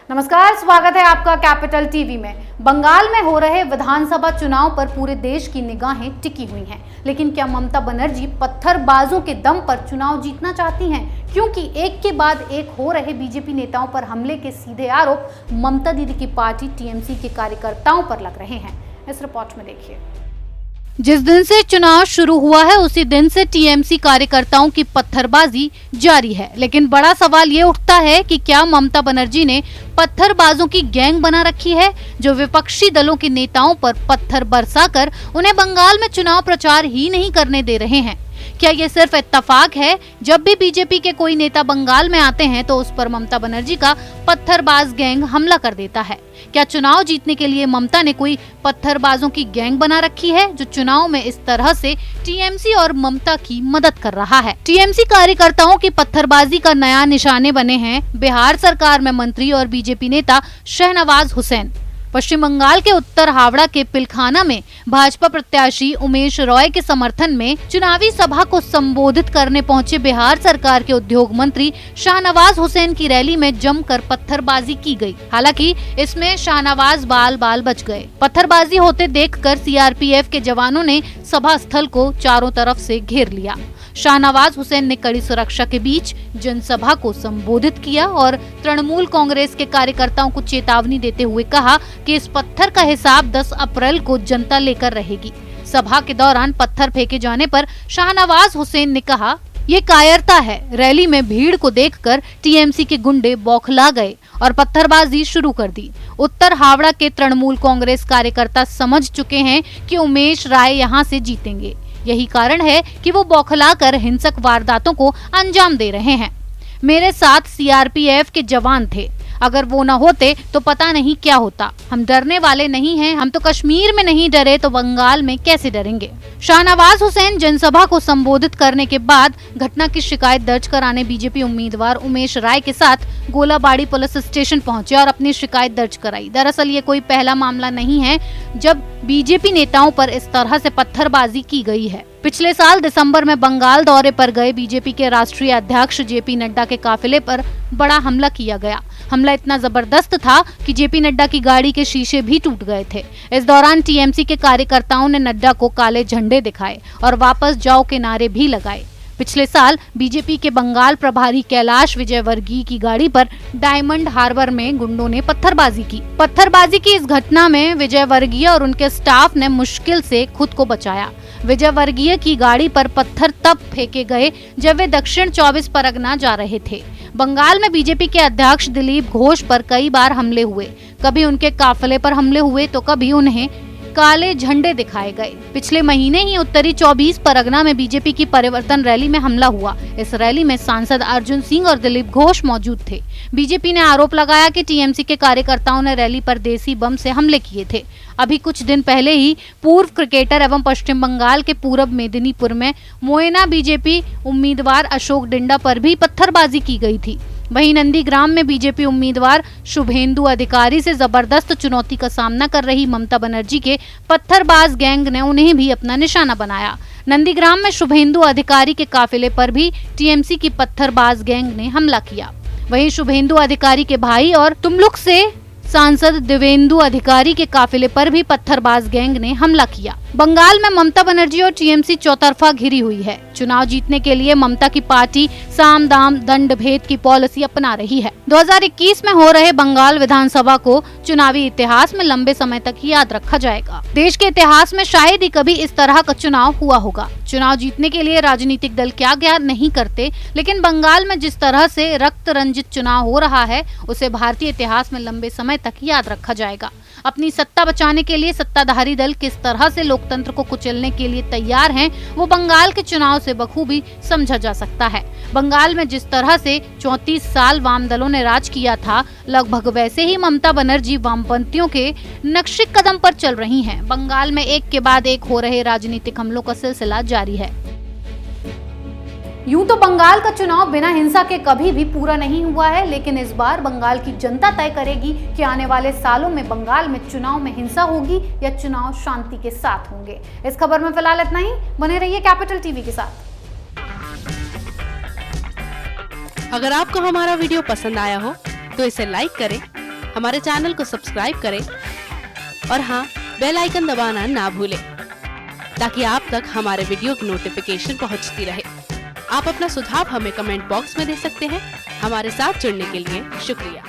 नमस्कार, स्वागत है आपका कैपिटल टीवी में। बंगाल में हो रहे विधानसभा चुनाव पर पूरे देश की निगाहें टिकी हुई हैं। लेकिन क्या ममता बनर्जी पत्थरबाजों के दम पर चुनाव जीतना चाहती हैं? क्योंकि एक के बाद एक हो रहे बीजेपी नेताओं पर हमले के सीधे आरोप ममता दीदी की पार्टी टीएमसी के कार्यकर्ताओं पर लग रहे हैं। इस रिपोर्ट में देखिए। जिस दिन से चुनाव शुरू हुआ है उसी दिन से टीएमसी कार्यकर्ताओं की पत्थरबाजी जारी है। लेकिन बड़ा सवाल ये उठता है कि क्या ममता बनर्जी ने पत्थरबाजों की गैंग बना रखी है, जो विपक्षी दलों के नेताओं पर पत्थर बरसाकर उन्हें बंगाल में चुनाव प्रचार ही नहीं करने दे रहे हैं। क्या ये सिर्फ इत्तेफाक है? जब भी बीजेपी के कोई नेता बंगाल में आते हैं तो उस पर ममता बनर्जी का पत्थरबाज गैंग हमला कर देता है। क्या चुनाव जीतने के लिए ममता ने कोई पत्थरबाजों की गैंग बना रखी है, जो चुनाव में इस तरह से टीएमसी और ममता की मदद कर रहा है? टीएमसी कार्यकर्ताओं की पत्थरबाजी का नया निशाने बने हैं बिहार सरकार में मंत्री और बीजेपी नेता शाहनवाज हुसैन। पश्चिम बंगाल के उत्तर हावड़ा के पिलखाना में भाजपा प्रत्याशी उमेश रॉय के समर्थन में चुनावी सभा को संबोधित करने पहुंचे बिहार सरकार के उद्योग मंत्री शाहनवाज हुसैन की रैली में जमकर पत्थरबाजी की गई। हालांकि इसमें शाहनवाज बाल बच गए। पत्थरबाजी होते देखकर सीआरपीएफ के जवानों ने सभा स्थल को चारों तरफ से घेर लिया। शाहनवाज हुसैन ने कड़ी सुरक्षा के बीच जनसभा को संबोधित किया और तृणमूल कांग्रेस के कार्यकर्ताओं को चेतावनी देते हुए कहा कि इस पत्थर का हिसाब 10 अप्रैल को जनता लेकर रहेगी। सभा के दौरान पत्थर फेंके जाने पर शाहनवाज हुसैन ने कहा, ये कायरता है। रैली में भीड़ को देखकर टीएमसी के गुंडे बौखला गए और पत्थरबाजी शुरू कर दी। उत्तर हावड़ा के तृणमूल कांग्रेस कार्यकर्ता समझ चुके हैं कि उमेश राय यहां से जीतेंगे। यही कारण है कि वो बौखलाकर हिंसक वारदातों को अंजाम दे रहे हैं। मेरे साथ सीआरपीएफ के जवान थे, अगर वो न होते तो पता नहीं क्या होता। हम डरने वाले नहीं हैं। हम तो कश्मीर में नहीं डरे तो बंगाल में कैसे डरेंगे? शाहनवाज हुसैन जनसभा को संबोधित करने के बाद घटना की शिकायत दर्ज कराने बीजेपी उम्मीदवार उमेश राय के साथ गोलाबाड़ी पुलिस स्टेशन पहुंचे और अपनी शिकायत दर्ज कराई। दरअसल ये कोई पहला मामला नहीं है जब बीजेपी नेताओं पर इस तरह से पत्थरबाजी की गई है। पिछले साल दिसंबर में बंगाल दौरे पर गए बीजेपी के राष्ट्रीय अध्यक्ष जेपी नड्डा के काफिले पर बड़ा हमला किया गया। हमला इतना जबरदस्त था कि जेपी नड्डा की गाड़ी के शीशे भी टूट गए थे। इस दौरान टीएमसी के कार्यकर्ताओं ने नड्डा को काले झंडे दिखाए और वापस जाओ के नारे भी लगाए। पिछले साल बीजेपी के बंगाल प्रभारी कैलाश विजयवर्गीय की गाड़ी पर डायमंड हार्बर में गुंडों ने पत्थरबाजी की। पत्थरबाजी की इस घटना में विजयवर्गीय और उनके स्टाफ ने मुश्किल से खुद को बचाया। विजयवर्गीय की गाड़ी पर पत्थर तब फेंके गए जब वे दक्षिण 24 परगना जा रहे थे। बंगाल में बीजेपी के अध्यक्ष दिलीप घोष पर कई बार हमले हुए। कभी उनके काफिले पर हमले हुए तो कभी उन्हें काले झंडे दिखाए गए। पिछले महीने ही उत्तरी 24 परगना में बीजेपी की परिवर्तन रैली में हमला हुआ। इस रैली में सांसद अर्जुन सिंह और दिलीप घोष मौजूद थे। बीजेपी ने आरोप लगाया कि टीएमसी के कार्यकर्ताओं ने रैली पर देसी बम से हमले किए थे। अभी कुछ दिन पहले ही पूर्व क्रिकेटर एवं पश्चिम बंगाल के पूरब मेदिनीपुर में मोयना बीजेपी उम्मीदवार अशोक डिंडा पर भी पत्थरबाजी की गई थी। वहीं नंदीग्राम में बीजेपी उम्मीदवार शुभेंदु अधिकारी से जबरदस्त चुनौती का सामना कर रही ममता बनर्जी के पत्थरबाज गैंग ने उन्हें भी अपना निशाना बनाया। नंदीग्राम में शुभेंदु अधिकारी के काफिले पर भी टीएमसी की पत्थरबाज गैंग ने हमला किया। वहीं शुभेंदु अधिकारी के भाई और तुमलुक से सांसद देवेंदु अधिकारी के काफिले पर भी पत्थरबाज गैंग ने हमला किया। बंगाल में ममता बनर्जी और टीएमसी चौतरफा घिरी हुई है। चुनाव जीतने के लिए ममता की पार्टी साम दाम दंड भेद की पॉलिसी अपना रही है। 2021 में हो रहे बंगाल विधानसभा को चुनावी इतिहास में लंबे समय तक याद रखा जाएगा। देश के इतिहास में शायद ही कभी इस तरह का चुनाव हुआ होगा। चुनाव जीतने के लिए राजनीतिक दल क्या क्या नहीं करते, लेकिन बंगाल में जिस तरह से रक्त रंजित चुनाव हो रहा है उसे भारतीय इतिहास में लंबे समय तक याद रखा जाएगा। अपनी सत्ता बचाने के लिए सत्ताधारी दल किस तरह से लोकतंत्र को कुचलने के लिए तैयार हैं, वो बंगाल के चुनाव से बखूबी समझा जा सकता है। बंगाल में जिस तरह से 34 साल वाम दलों ने राज किया था, लगभग वैसे ही ममता बनर्जी वामपंथियों के नक्शे कदम पर चल रही हैं। बंगाल में एक के बाद एक हो रहे राजनीतिक हमलों का सिलसिला जारी है। यूं तो बंगाल का चुनाव बिना हिंसा के कभी भी पूरा नहीं हुआ है, लेकिन इस बार बंगाल की जनता तय करेगी कि आने वाले सालों में बंगाल में चुनाव में हिंसा होगी या चुनाव शांति के साथ होंगे। इस खबर में फिलहाल इतना ही। बने रहिए कैपिटल टीवी के साथ। अगर आपको हमारा वीडियो पसंद आया हो तो इसे लाइक करें, हमारे चैनल को सब्सक्राइब करें और हाँ, बेल आइकन दबाना ना भूलें ताकि आप तक हमारे वीडियो की नोटिफिकेशन पहुंचती रहे। आप अपना सुझाव हमें कमेंट बॉक्स में दे सकते हैं। हमारे साथ जुड़ने के लिए शुक्रिया।